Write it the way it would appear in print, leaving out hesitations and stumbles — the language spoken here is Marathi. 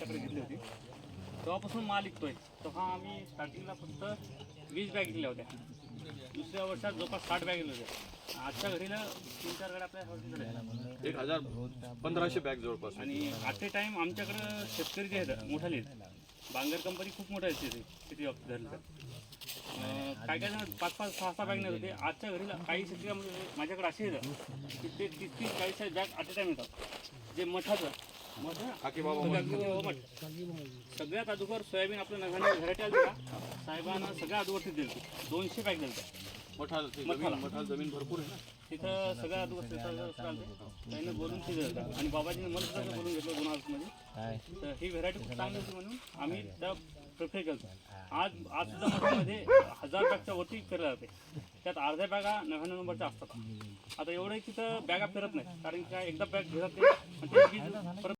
आपल्याकडे घेतली होती तेव्हापासून माल विकतोय. तेव्हा आम्ही स्टार्टिंगला फक्त 20 बॅग विकल्या होत्या. दुसऱ्या वर्षात जवळपास 60 बॅग विकल्या होत्या. आजच्या घडीला 3-4 गाड्या आपल्या हॉस्पिटल 1500 बॅग जवळपास. आणि ॲट ए टाईम आमच्याकडं शेतकरी जे आहेत मोठाले बांगर कंपनी खूप मोठ्या आहेत तिथे किती धरलं काय काय जण 5-5, 6-6 बॅग नेत होते. आजच्या घडीला काही शेतकरी माझ्याकडे असे येतात की ते 30-40 बॅग ॲट ए टाईम येतात. जे मठाचं मठ सगळ्यात अगोदर सोयाबीन आपलं नव्याने व्हरायटी आली का साहेबांना सगळ्या अगोदर दिली 200 बॅग दिलं. मठाला जमीन भरपूर आहे ना तिथं सगळ्या अगोदर त्याने बोलून ते दिलं आणि बाबाजीने मला सुद्धा बोलून घेतलं 2008 तर ही व्हरायटी खूप चांगली होती म्हणून आम्ही त्या प्रिफर केलं. आज सुद्धा मठामध्ये 1000 बॅगच्या वरती फिरल्या जाते. त्यात अर्ध्या बॅगा 99 नंबरच्या असतात. आता एवढं तिथं बॅगा फिरत नाही कारण की काय एकदा बॅग घेतात ते परत